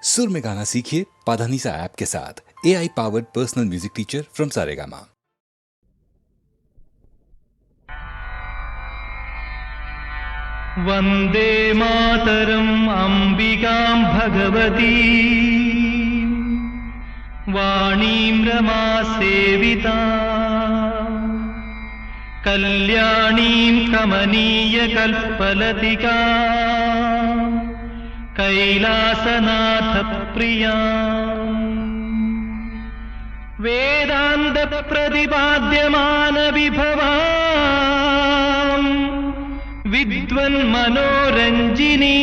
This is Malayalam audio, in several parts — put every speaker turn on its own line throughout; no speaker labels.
सुर में गाना सीखिए पाधानीसा ऐप के साथ। AI powered personal music teacher from Saregama.
Vande Mataram अम्बिकां Bhagwati वाणीं रमासेविता कल्याणीं कमनीयकल्पलतिका कैलासनाथप्रिया वेदान्तप्रतिपाद्यमानविभवा विद्वन्मनोरञ्जिनी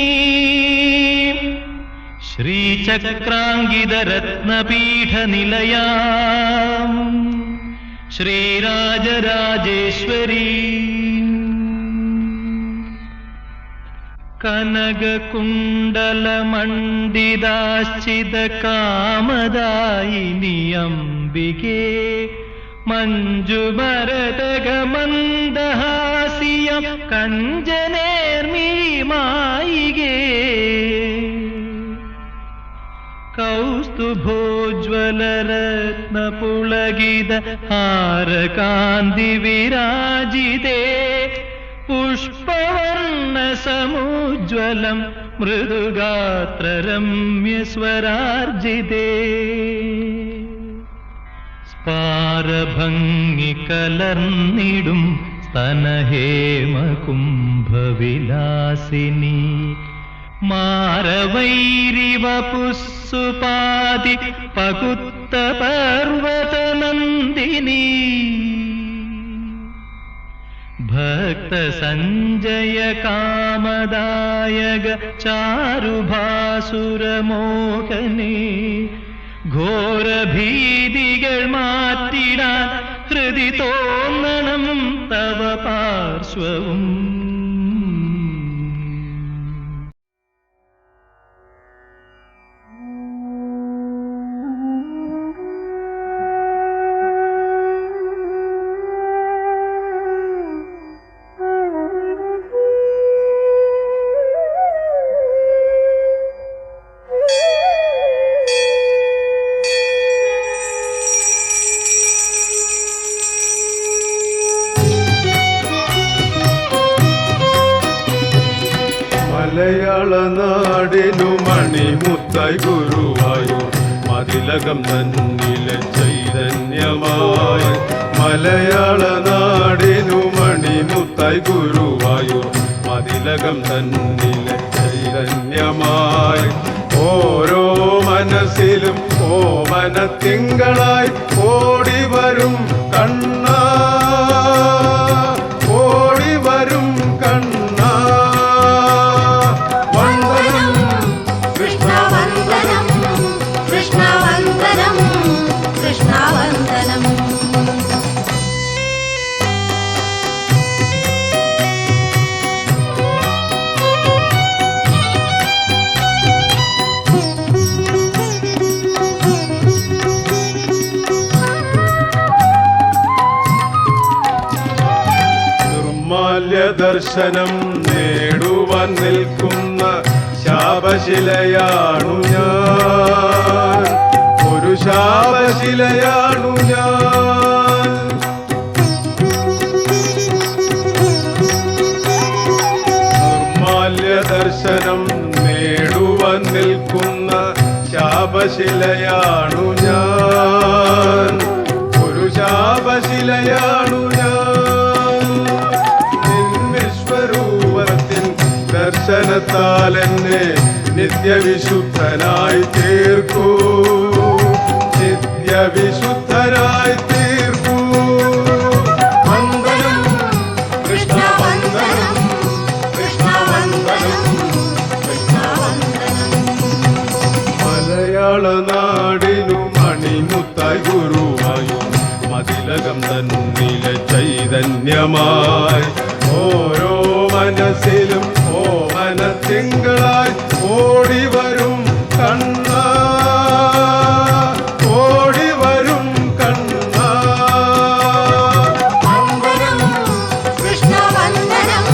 श्रीचक्राङ्गितरत्नपीठनिलया Sri Rajarajeshwari कनककुण्डलमण्डिताश्चितकामदायिनि अम्बिके मञ्जुमरतगमन्दहास्यं कञ्जनेर्मीमायिगे कौस्तुभोज्ज्वलरत्नपुलकित हारकान्तिविराजिते पुष्पवर्णसमुज्ज्वलं मृदुगात्ररम्यस्वरार्जिते പാരഭംഗികലർന്നിടും സ്തനഹേമകുംഭവിലാസിനി മാരവൈരിവപുസ്സുപാതി പകുത്തപർവതനന്ദിനി ഭക്തസഞ്ജയ കാമദായക ചാരുഭാസുരമോഹനേ ഘോരഭീതികൾ മാറ്റിടാൻ ഹൃദി തോന്നണം തവ പാർശ്വവും.
മലയാള നാടിനു മണിമുത്തായി ഗുരുവായൂർ മതിലകം തന്നിലെ ചൈതന്യമായി. മലയാള നാടിനു മണിമുത്തായി ഗുരുവായൂർ മതിലകം തന്നിലെ ചൈതന്യമായി. ഓരോ മനസ്സിലും ഓമന തിങ്കളായി ഓടിവരും കണ്ണാ, ഓടിവരും കണ്ണാ. ദർശനം നേടുവാൻ നിൽക്കുന്ന ശാപശിലയാണു ഞാൻ, ഒരു ശാപശിലയാണു ഞാൻ. നിർമാല്യ ദർശനം നേടുവാൻ നിൽക്കുന്ന ശാപശിലയാണു ഞാൻ, ഒരു ശാപശിലയാണു ഞാൻ. ദർശനത്താൽ എന്നെ നിത്യവിശുദ്ധനായി തീർക്കൂ, നിത്യവിശുദ്ധനായി തീർക്കൂ. വന്ദനം കൃഷ്ണ വന്ദനം, കൃഷ്ണ വന്ദനം, കൃഷ്ണ വന്ദനം. മലയാള നാടിനു മണിമുത്തായി ഗുരുവായൂർ മതിലകം തന്നിലെ ചൈതന്യമായി. ഓരോ മനസ്സിലും ഓമന തിങ്കളായി ഓടിവരും കണ്ണാ, ഓടിവരും കണ്ണാ.
വന്ദനം കൃഷ്ണ വന്ദനം,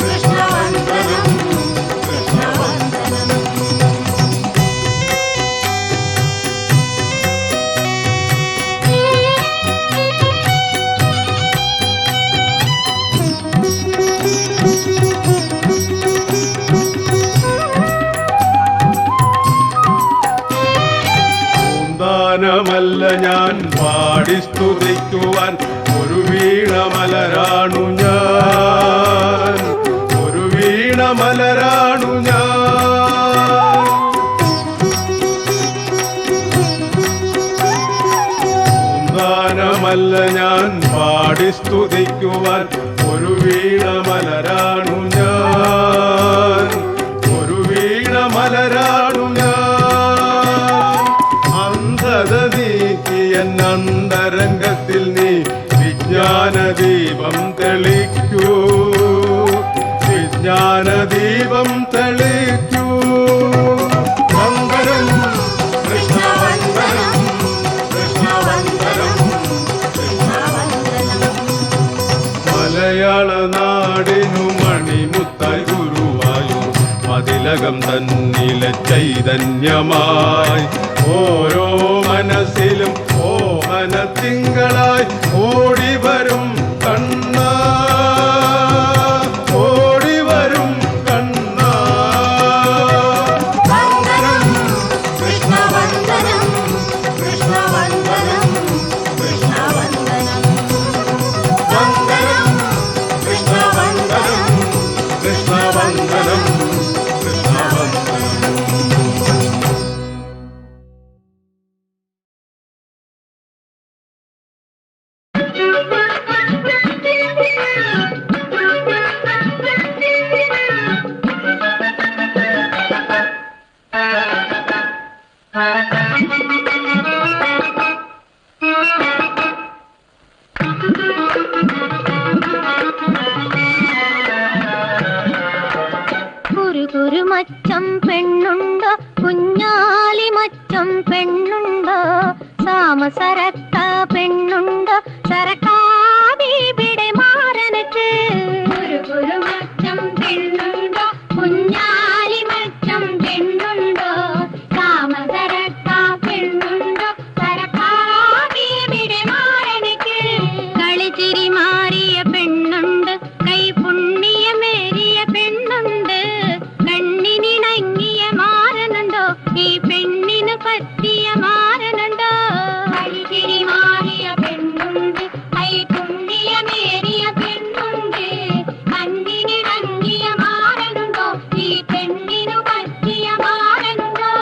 കൃഷ്ണ വന്ദനം, കൃഷ്ണ വന്ദനം.
ഗാനമല്ല ഞാൻ പാടി സ്തുതിക്കുവാൻ ഒരു വീണമലരാണു ഞാൻ, ഒരു വീണമലരാണു ഞാൻ. ഗാനമല്ല ഞാൻ പാടി സ്തുതിക്കുവാൻ ഒരു വീണമലരാണു ഞാൻ, ഒരു വീണമലരാണു ഞാൻ. അന്ധത നീക്കിയ അന്തരംഗത്തിൽ നീ വിജ്ഞാനദീപം തെളിക്കൂ, വിജ്ഞാനദീപം തെളിക്കൂ. വന്ദനം കൃഷ്ണ വന്ദനം, കൃഷ്ണ വന്ദനം, കൃഷ്ണ വന്ദനം. മലയാള നാടിനു മണിമുത്തായി ഗുരുവായൂർ മതിലകം തന്നിലെ ചൈതന്യമായി ഓരോ മനസ്സിലും ഓമന തിങ്കളായി ഓടിവരും കണ്ണാ, ഓടിവരും കണ്ണാ.
വന്ദനം കൃഷ്ണ വന്ദനം, കൃഷ്ണ വന്ദനം, കൃഷ്ണ വന്ദനം. വന്ദനം കൃഷ്ണ വന്ദനം,
കൃഷ്ണ വന്ദനം, കൃഷ്ണ വന്ദനം.
കുരുമച്ചം പെണ്ണുണ്ടോ, കുഞ്ഞാലി മച്ചം പെണ്ണുണ്ടോ, സാമസരക്ക പെണ്ണുണ്ടോ, സരക്കാബിടെ മാറനക്ക്. കുരുമച്ചം പെണ്ണുണ്ടോ, കുഞ്ഞാലി മച്ചം പെണ്ണുണ്ടോ, സാമസരക്ക പെണ്ണുണ്ടോ, സരക്കാബിടെ മാറനക്ക്. കളിച്ചിരി മാറിയ പെണ്ണുണ്ട്, കൈ പുണ്യമേറിയ പെണ്ണുണ്ട്, കണ്ണിനിണങ്ങിയ മാറനുണ്ടോ, ഈ പെണ്ണിന് പറ്റിയ മാറനുണ്ടോ. കളിച്ചിരി മാറിയ പെണ്ണുണ്ട്, കൈ പുണ്യമേറിയ പെണ്ണുണ്ട്, കണ്ണിനിണങ്ങിയ മാറനുണ്ടോ, ഈ പെണ്ണിന് പറ്റിയ മാറനുണ്ടോ.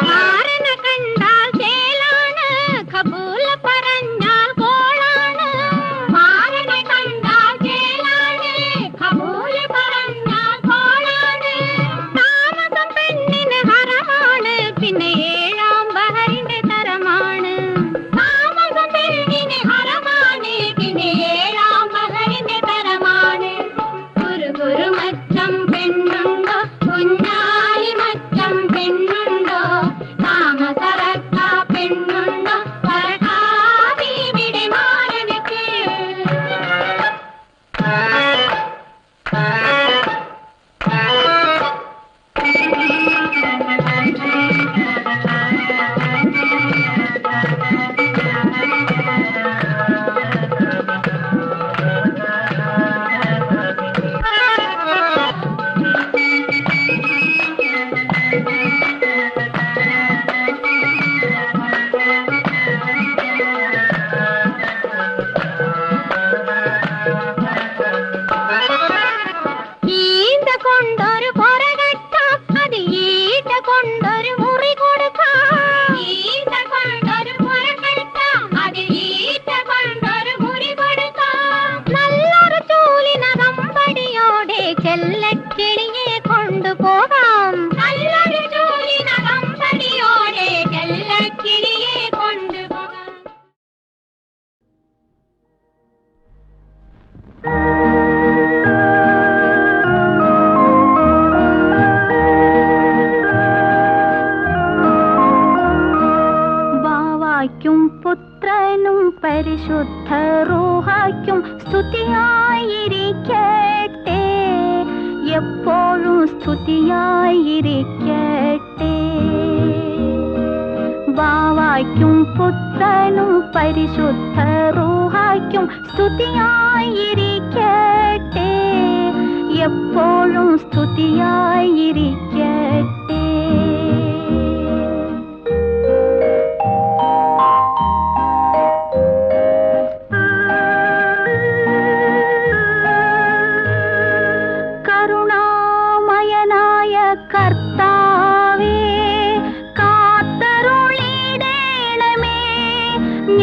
മാറന കണ്ടാൽ ചേലാണ്, കബൂല പറഞ്ഞാൽ കോളാണ്. മാറന കണ്ടാൽ ചേലാണ്, കബൂല പറഞ്ഞാൽ കോളാണ്. താമസം പെണ്ണിന് ഹറമാണ്, പിന്നെ ഏഴാം ബഹറിന്റെ തരമാണ്. താമസം പെണ്ണിന് ഹറമാണ്, പിന്നെ ഏഴാം ബഹറിന്റെ തരമാണ്. കുരുമച്ചം പെണ്ണുണ്ടോ, കുഞ്ഞാലി മച്ചം പെണ്ണുണ്ടോ, താമസറക്ക പെണ്ണുണ്ടോ, സരക്കാബിടെ മാറനക്ക്. ഈന്ത കൊണ്ടൊരു പൊറ കെട്ടാം, അതിൽ ഈട്ട കൊണ്ടൊരു മുറി കൊടുക്കാം. ഈന്ത കൊണ്ടൊരു പൊറ കെട്ടാം, അതിൽ ഈട്ട കൊണ്ടൊരു മുറി കൊടുക്കാം. നല്ലൊരു ചൂലിനകമ്പടിയോടെ ചെല്ലക്കിളിയെ കൊണ്ടുപോകാം. നല്ലൊരു ചൂലിനകമ്പടിയോടെ ചെല്ലക്കിളിയെ കൊണ്ടുപോകാം. ബാവായ്ക്കും പുത്രനും പരിശുദ്ധ റൂഹായ്ക്കും സ്തുതിയായിരിക്കട്ടെ, എപ്പോഴും സ്തുതിയായിരിക്കട്ടെ. ബാവാ ബാവായ്ക്കും പുത്രനും പരിശുദ്ധ റൂഹായ്ക്കും സ്തുതിയായിരിക്കട്ടെ, എപ്പോഴും സ്തുതിയായിരിക്കട്ടെ. കരുണാമയനായ കർത്താവേ, കാത്തരുളിടേണമേ,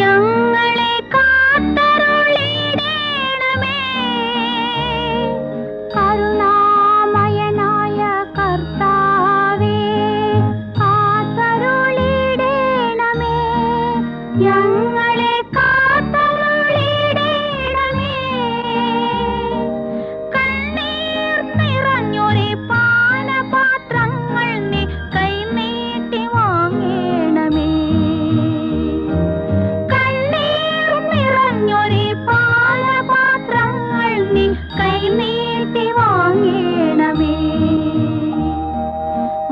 ഞങ്ങളെ കാത്തരുളിടേണമേ. കരുണാമയനായ കർത്താവേ, കാത്തരുളിടേണമേ, ഞങ്ങളെ കാത്തരുളിടേണമേ. കണ്ണീർ നിറഞ്ഞൊരു പാനപാത്രങ്ങൾ നീ കൈനീട്ടി വാങ്ങേണമേ. കണ്ണീർ നിറഞ്ഞൊരു പാനപാത്രങ്ങൾ നീ കൈനീട്ടി വാങ്ങേണമേ.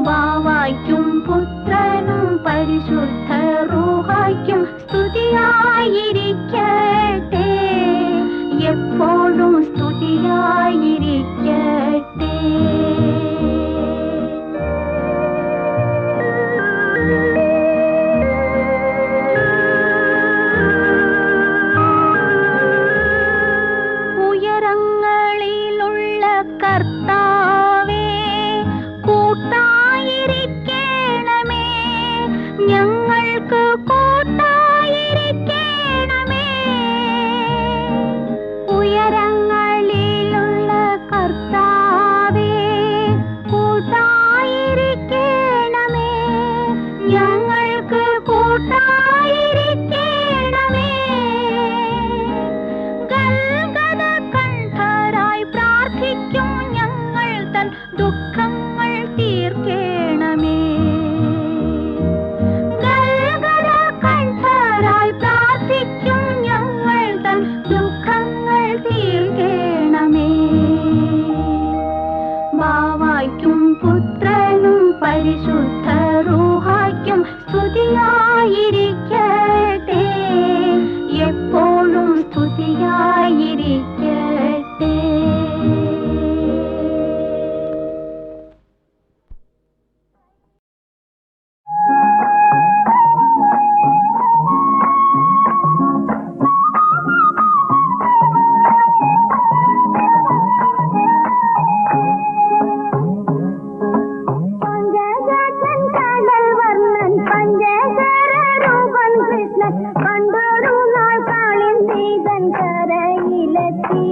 ബാവായ്ക്കും പുത്രനും പരിശുദ്ധ റൂഹായ്ക്കും സ്തുതിയായിരിക്കട്ടെ, എപ്പോഴും സ്തുതിയായിരിക്കട്ടെ. ഉയരങ്ങളിലുള്ള കർത്താവേ, കൂട്ടായിരിക്കണമേ, ഞങ്ങൾക്ക് കൂട്ടായിരിക്കണമേ. ഉയരങ്ങളിലുള്ള കർത്താവേ, കൂട്ടായിരിക്കണമേ, ഞങ്ങൾക്ക് കൂട്ടായിരിക്കണമേ. ഗൽഗദ കണ്ഠരായി പ്രാർത്ഥിക്കും ഞങ്ങൾ തൻ ദുഃഖങ്ങൾ തീർക്കേണമേ. ഗൽഗദ കണ്ഠരായി പ്രാർത്ഥിക്കും ഞങ്ങൾ തൻ ദുഃഖങ്ങൾ തീർക്കേണമേ. ബാവായ്ക്കും പുത്രനും പരിശുദ്ധ റൂഹായ്ക്കും സ്തുതിയായിരിക്കട്ടെ, എപ്പോഴും സ്തുതിയായിരിക്കട്ടെ. പഞ്ചജാതൻ കടൽ വർണ്ണൻ പഞ്ചേശ്വര രൂപൻ കൃഷ്ണൻ കണ്ടൊരു നാൾ കാളിന്ദീതൻ കരയിലെത്തി.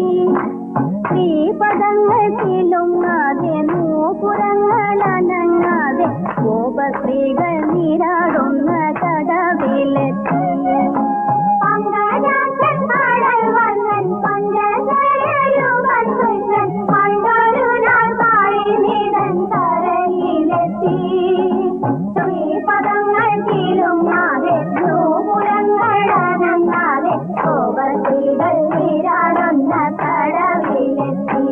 ശ്രീപദങ്ങൾ കിലുങ്ങാതെ നൂപുരങ്ങൾ അനങ്ങാതെ ഗോപസ്ത്രീകൾ നീരാടുന്ന കടവിലെത്തി. പങ്കജാതൻ കടൽ വർണ്ണൻ പഞ്ചേശ്വര രൂപൻ കൃഷ്ണൻ കണ്ടൊരു നാൾ കാളിന്ദീതൻ കരയിലെത്തി. ശ്രീപദങ്ങൾ കിലുങ്ങാതെ നൂപുരങ്ങൾ അനങ്ങാതെ ഗോപസ്ത്രീകൾ നീരാടുന്ന കടവിലെത്തി.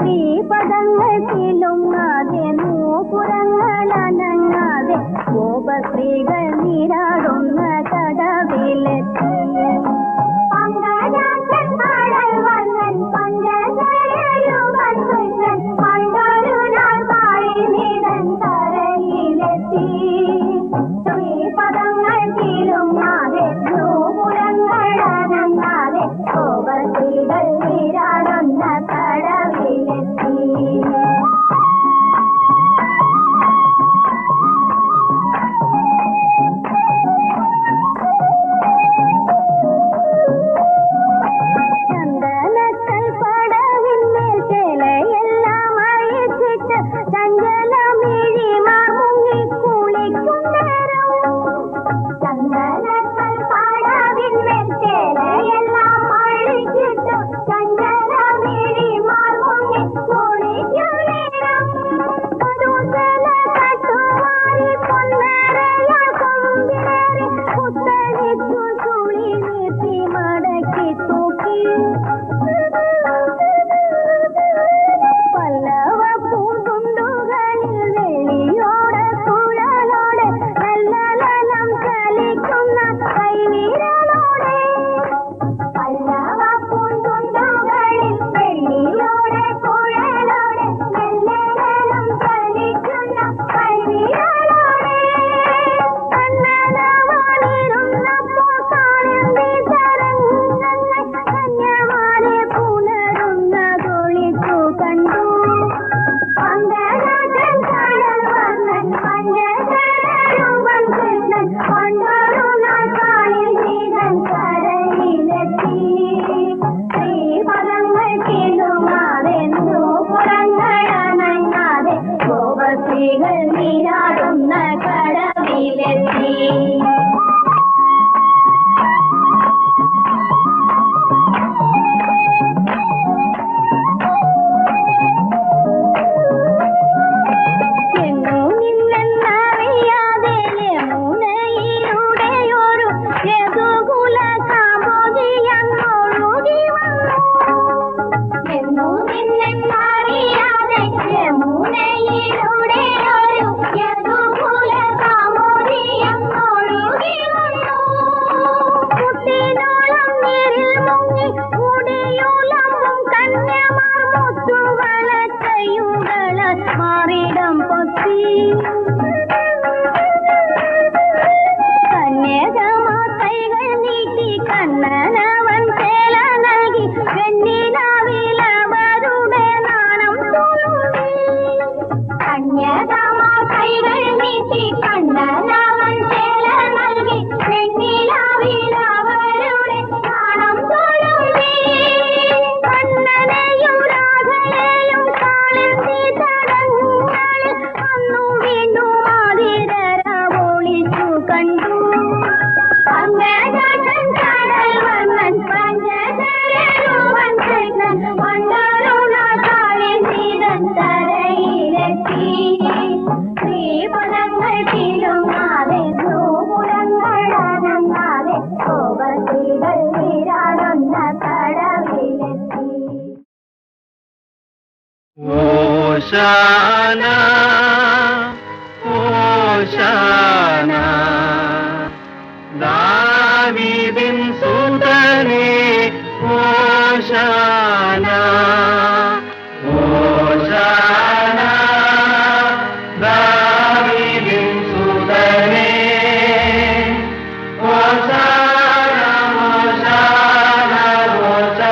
ശ്രീപദങ്ങൾ കിലുങ്ങാതെ നൂപുരങ്ങളനങ്ങാതെ ഗോപസ്ത്രീകൾ നീരാടുന്ന കടവിലെത്തി. പങ്കജാക്ഷൻ കടൽ വന്നൻ പഞ്ചജരയുവൻ കൃഷ്ണൻ പണ്ടൊരു നാൾ പാഴിനിടൻ കരയിലെത്തി. ശ്രീപദങ്ങൾ കിലുങ്ങാതെ നൂപുരങ്ങളനങ്ങാതെ ഗോപസ്ത്രീകൾ നീരാടുന്ന കടവിലെത്തി. ചന്ദനക്കൽ പടവിന്മേൽ ചേലയെല്ലാം അഴിച്ചിട്ട് ചഞ്ചലമിഴിമാർ മുങ്ങി കുളിക്കും നേരം. ചന്ദനക്കൽ പടവിന്മേൽ ചേലയെല്ലാം അഴിച്ചിട്ട് ചഞ്ചലമിഴിമാർ മുങ്ങി കുളിക്കും നേരം. മധുജല കട്ടുമാറി പൊന്നരയാൽ കൊമ്പിലേറി കുത്തഴിച്ചു ചുളി നീട്ടി മടക്കി തൂക്കി. പല്ലവ പൂന്തുണ്ടുകളിൽ വെള്ളിയോടെ കുഴലോടെ നല്ലലനം ചലിക്കുന്ന കൈവിരലോടെ. പല്ലവ പൂന്തുണ്ടുകളിൽ വെള്ളിയോടെ കുഴലോടെ നല്ലലനം ചലിക്കുന്ന കൈവിരലോടെ. കണ്ണനവാനിരുന്നപ്പോൾ കാളിന്തി തരംഗങ്ങൾ കന്യമാരെ പുലരുന്ന കുളിച്ചു കണ്ടു. പങ്കജാക്ഷൻ കടൽ വന്നൻ പഞ്ചജരയുവൻ കൃഷ്ണൻ പണ്ടൊരു നാൾ കാളിന്തിതൻ കരയിലെത്തി. ശ്രീപദങ്ങൾ കിലുങ്ങാതെ നൂപുരങ്ങളനങ്ങാതെ ഗോപസ്ത്രീകൾ നീരാടുന്ന കടവിലെത്തി. എങ്ങോ നിന്നെന്നറിയാതെ യമുനയിലൂടെയൊരു യദുകുല കാമുകിയങ്ങൊഴുകി വന്നു. എങ്ങോ നിന്നെന്നറിയാതെ യമുനയിലൂടെയൊരു യദുകുല കാമുകിയങ്ങൊഴുകി വന്നു. കുട്ടിനോളം നീരിൽ മുങ്ങി മുടിയുലമ്പും കന്യമാർ മുത്തുവളക്കൈകളാൽ മാറിടം പൊത്തി. കന്യകമാർ കൈകൾ നീട്ടി കണ്ണനവൻ ചേല നൽകി വെണ്ണിലാവിലവരുടെ നാണം തുളുമ്പി. കന്യകമാർ കൈകൾ നീട്ടി കണ്ണനവൻ ചേല നൽകി വെണ്ണിലാവിലവരുടെ നാണം തുളുമ്പി. കണ്ണനെയും രാധയെയും കാളിന്തി തടങ്ങളിൽ അന്നു വീണ്ടും ആതിരരവൊളിച്ചു കണ്ടു. പങ്കജാക്ഷൻ കടൽ വന്നൻ പഞ്ചജരയുവൻ കൃഷ്ണൻ പണ്ടൊരു നാൾ കാളിന്തിതൻ കരയിലെത്തി. ശ്രീപദങ്ങൾ കിലുങ്ങാതെ നൂപുരങ്ങളനങ്ങാതെ ഗോപസ്ത്രീകൾ നീരാടുന്ന കടവിലെത്തി.
ഓശാന ഓശാന ദാവീദിൻ സുതനേ ഓശാന ഓശാന ദാവീദിൻ സുതനേ ഓശാന ഓശാന ഓശാന.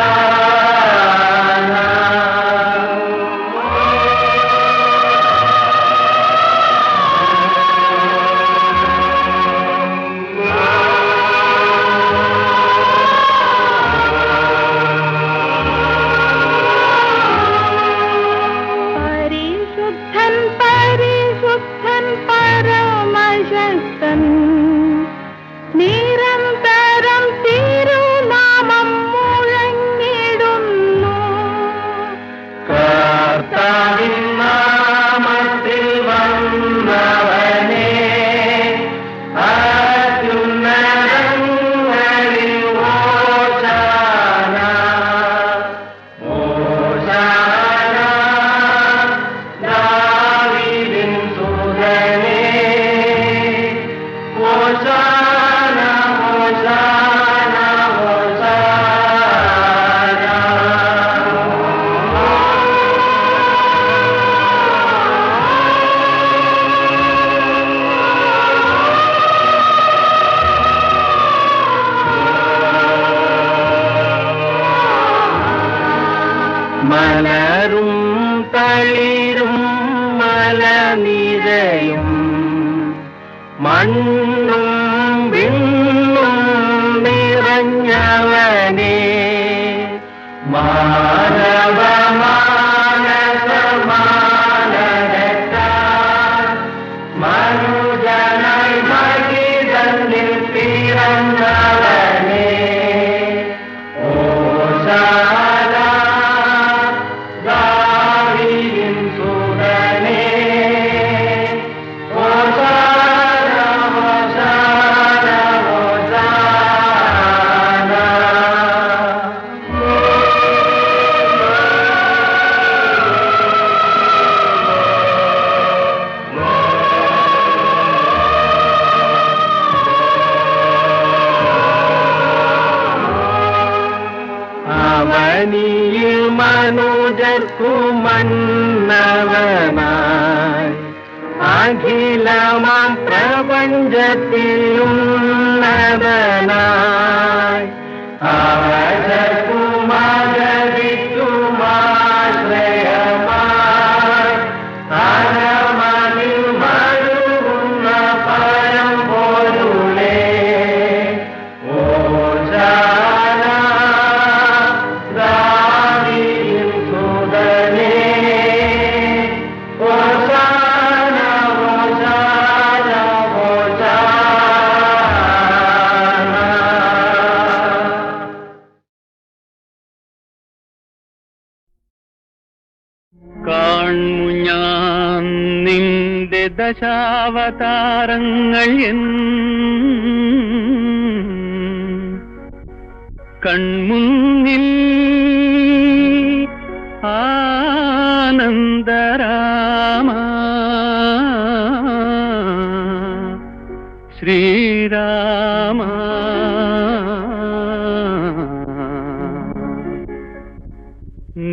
മലരും തളിരും മലനിരയും മണ്ണും വിണ്ണും നിറഞ്ഞവനേ മാനവമാനസമാനരത്താൽ മനുജനായി മഹിതന്നിൽ പിറന്നവനേ ഓശാന ദാവീദിൻ സുതനേ ഓശാന ഓശാന ഓശാന. അവനിയിൽ മനുജർക്കു മന്നവനായി അഖിലമാം പ്രപഞ്ചത്തിലുന്നതനായി അവജകുമാരവിക്കുമാശ്രയമായി അരമനിൽ മഴുകുന്ന പരം പോലുളേ ഓശാന ദാവീദിൻ സുതനേ ഓശാന ഓശാന ഓശാന. കാണു ഞാൻ നിന്റെ ദശാവതാരങ്ങൾ കൺമുന്നിൽ ആനന്ദരാമ ശ്രീരാമ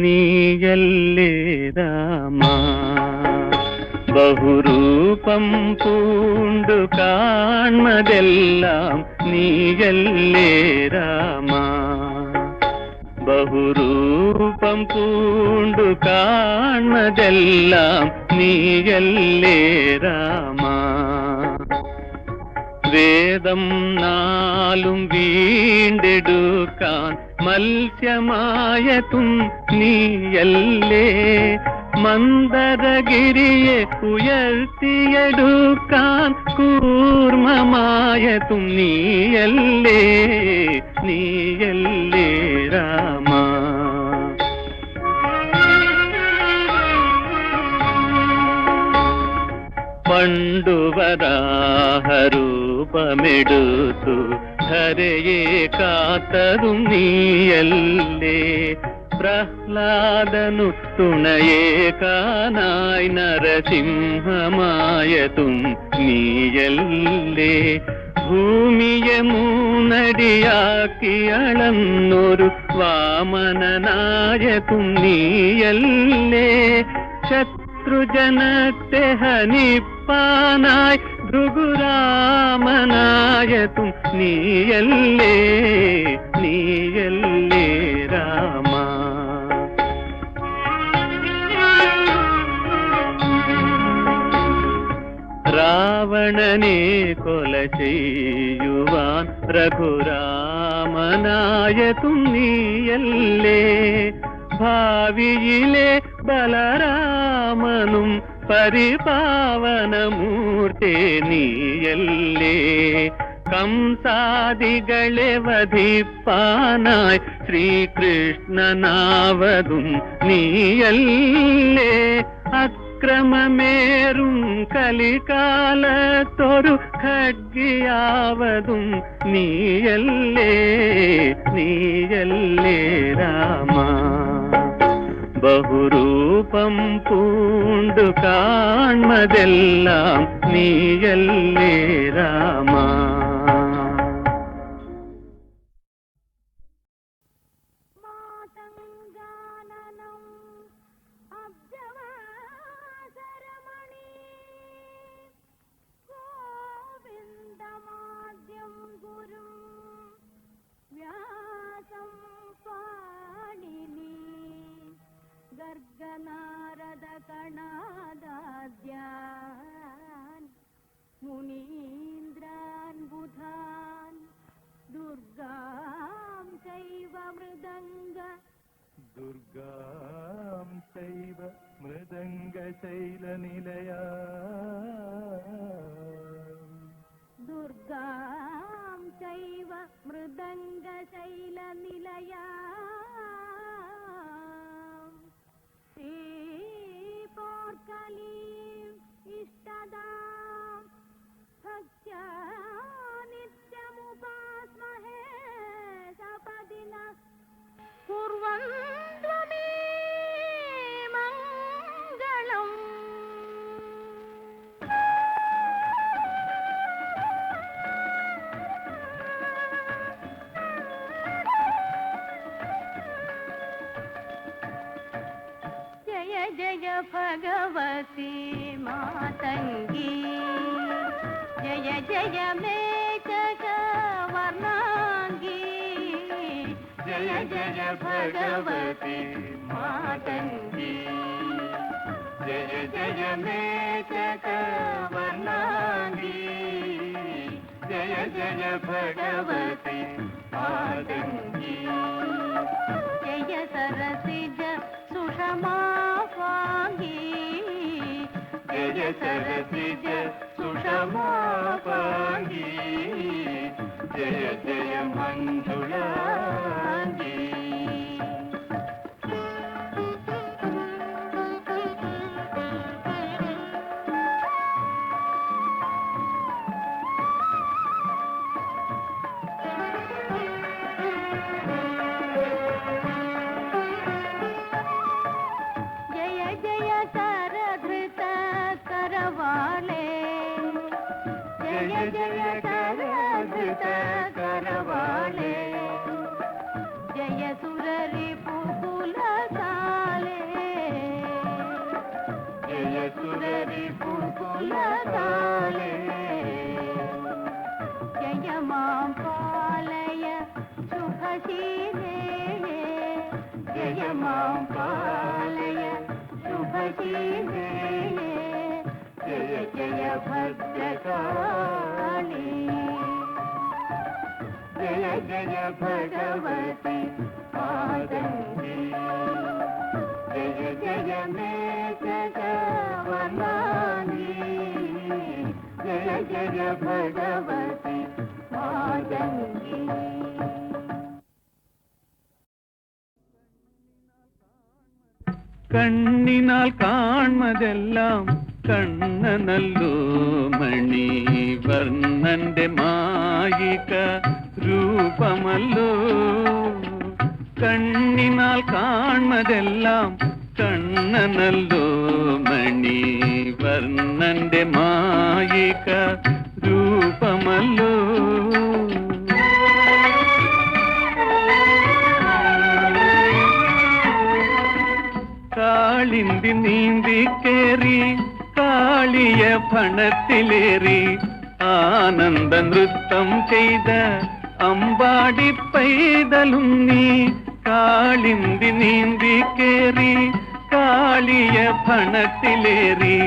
നീയല്ലേ രാമ ബഹുരൂപം പൂണ്ടു കാൺമതെല്ലാം നീയല്ലേ രാമ ബഹുരൂപം പൂണ്ടു കാൺമതെല്ലാം നീയല്ലേ രാമ വേദം നാലും വീണ്ടെടുക്കാൻ മത്സ്യമായതും നീയല്ലേ മന്ദരഗിരിയെ ഉയർത്തിയെടുക്കാൻ കൂർമ്മമായതും നീയല്ലേ നീയല്ലേ രാമ പണ്ടു വരാഹരൂപമെടുത്തു ധരയെ കാത്തതും നീയല്ലേ പ്രഹ്ലാദനു തുണയേകാനായി നരസിംഹമായതും നീയല്ലേ ഭൂമിയെ മൂന്നടിയാക്കി അളന്നൊരു വാമനനായതും നീയല്ലേ ശത്രുജനത്തെ ഹനിപ്പാനായി ഭൃഗുരാമനായതും നീയല്ലേ നീയല്ലേ രാമ രാവണനെ കൊല ചെയ്യുവാൻ രഘുരാമനായതും നീയല്ലേ ഭാവിയിലെ ബലരാമനും പരിപാവനമൂർത്തേ നീയല്ലേ കംസാദികളെ വധിപ്പാനായി ശ്രീകൃഷ്ണനാവതും നീയല്ലേ അക്രമമേറും കലികാലത്തൊരു ഖഡ്ഗിയാവതും നീയല്ലേ നീയല്ലേ രാമ ബഹുരൂപം പൂണ്ടു കാൺമതെല്ലാം നീയല്ലേ രാമ
മാതംഗാനനം അബ്ജവാസരമണി ഗോവിന്ദമാദ്യം ഗുരും വ്യാസം പാണിനി നാരദ കണാദാദ്യാൻ മുനീന്ദ്രാൻ ബുധാൻ ദുർഗാം ചൈവ മൃദംഗ
ദുർഗാം ചൈവ മൃദംഗശൈലനിലയാ
ദുർഗാം ചൈവ മൃദംഗശൈലനിലയാ ശ്രീപോർക്കലീം ഇഷ്ടദാം ഭക്ത്യാ നിത്യമുപാസ്മഹേ സപദിനഃ കുർവന്തു മേ മംഗളം. Jaya Jaya Bhagavathi മാതംഗീ Jaya Jaya may വർണ്ണാംഗീ Jaya Jaya Bhagavathi മാതംഗീ Jaya Jaya may വർണ്ണാംഗീ Jaya Jaya Bhagavathi മാതംഗീ Jaya Sarasija സുഷമാവാംഗീ Jaya Sarasija സുഷമാവാംഗീ Jaya Jaya മഞ്ജുളാംഗീ. ജയ ജയ കരധൃത കരവാളേ ജയ ജയ കരധൃത കരവാളേ ജയ സുരരി പുകുലകാലേ ജയ സുരരി പുകുലകാലേ ജയ മാം പാലയ ശുഭശീലേ ജയ മാം പാലയ ശുഭശീലേ ജയ ജയ ഭദ്രകാളി ജയ ജയ ഭഗവതി മാതംഗീ ജയ ജയ മേ ജഗവനാനി ജയ ജയ ഭഗവതി മാതംഗീ.
കണ്ണിനാൽ കാൺമതെല്ലാം കണ്ണനല്ലോ മണി വർണ്ണന്റെ മായിക രൂപമല്ലോ. കണ്ണിനാൽ കാൺമതെല്ലാം കണ്ണനല്ലോ മണി വർണ്ണന്റെ മായിക രൂപമല്ലോ. കാളിന്തി നീന്തി കേറി കാളിയ ഫണത്തിലേറി ആനന്ദ നൃത്തം ചെയ്ത അമ്പാടി പൈതലും നീ. കാളിന്തി നീന്തി കേറി കാളിയ ഫണത്തിലേറി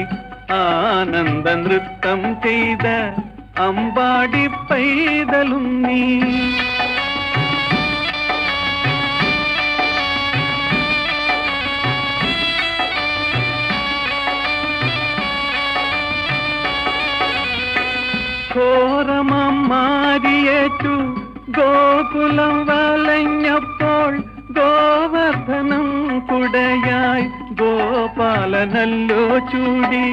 ആനന്ദ നൃത്തം ചെയ്ത അമ്പാടി പൈതലും നീ. ഘോരമാം മാരിയേറ്റു ഗോകുലം വലഞ്ഞപ്പോൾ ഗോവർദ്ധനം കുടയായി ഗോപാലനല്ലോ ചൂടി.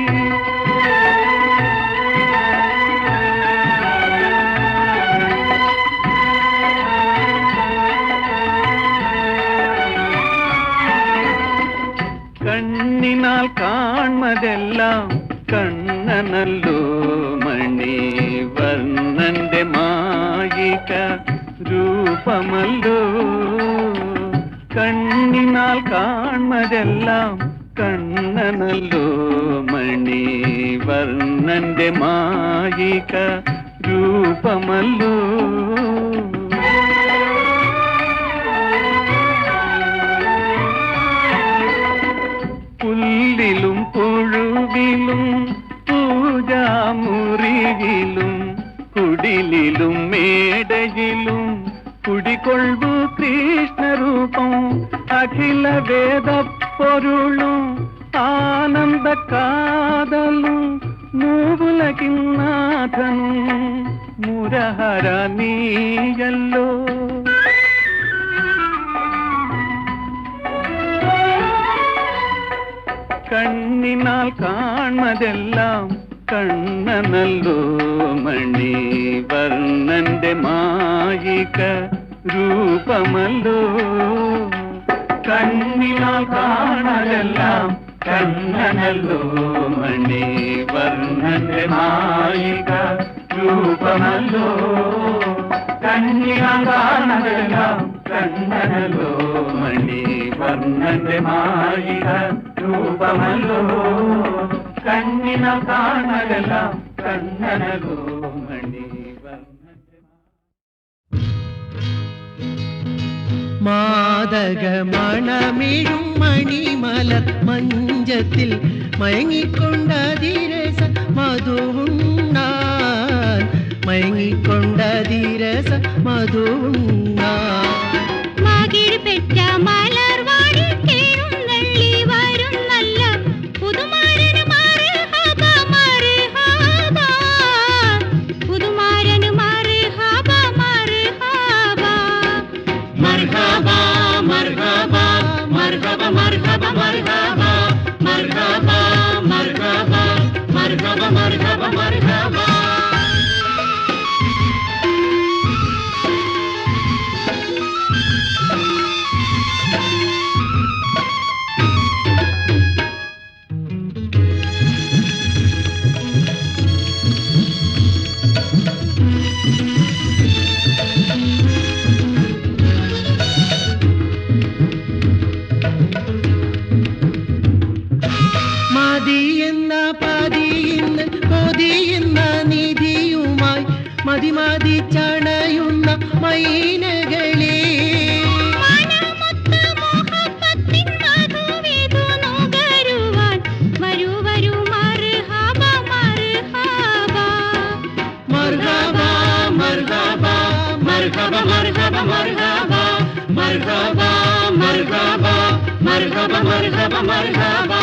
കണ്ണിനാൽ കാൺമതെല്ലാം കണ്ണനല്ലോ മണി വർണ്ണന്റെ മായിക രൂപമല്ലോ. കണ്ണിനാൽ കാൺമതെല്ലാം കണ്ണനല്ലോ മണി വർണ്ണന്റെ മായിക രൂപമല്ലോ. അഖില വേദ പൊരുളും ആനന്ദ കാതലും മൂവുലകിന്നാഥനും മുരഹര നീയല്ലോ. കണ്ണിനാൽ കാൺമതെല്ലാം കണ്ണനല്ലോ മണി വർണ്ണന്റെ മായിക രൂപമല്ലോ. കണ്ണിനാൽ കാണതെല്ലാം കണ്ണനല്ലോ മണി വർണ്ണന്റെ മായിക രൂപമല്ലോ. കണ്ണിനാൽ കാണതെല്ലാം കണ്ണനല്ലോ മണി വർണ്ണന്റെ മായിക രൂപമല്ലോ. കണ്ണിനാൽ കാണതെല്ലാം കണ്ണനല്ലോ മണി വർണ്ണന്റെ
മാതകമണമിഴും മണിമലർ മഞ്ചത്തിൽ മയങ്ങിക്കൊണ്ടതിരസ മധുവുണ്ണാൻ മയങ്ങിക്കൊണ്ടതിരസ മധുവുണ്ണാൻ.
മകിഴ്പെറ്റ മലർവാടി കേഴുന്നള്ളി വരുന്നല്ല പുതുമാരന് മർഹബ മർഹബ. പുതുമാരന് മർഹബ മർഹബ.
മർഹബ മർഹബ മർഹബ മർഹബ മർഹബ മർഹബ മർഹബ മർഹബ മർഹബ മർഹബ. മതിയെന്ന പതിയുന്ന കൊതിയുന്ന നിധിയുമായി മതിമതി ചണയുന്ന മൈനകളെ.
മനമൊത്ത് മുഹബത്തിൻ മധുവിധു നുകരുവാൻ വരൂ വരൂ മർഹബ മർഹബ.
മർഹബ മർഹബ മർഹബ മർഹബ മർഹബ മർഹബ മർഹബ മർഹബ മർഹബ മർഹബ.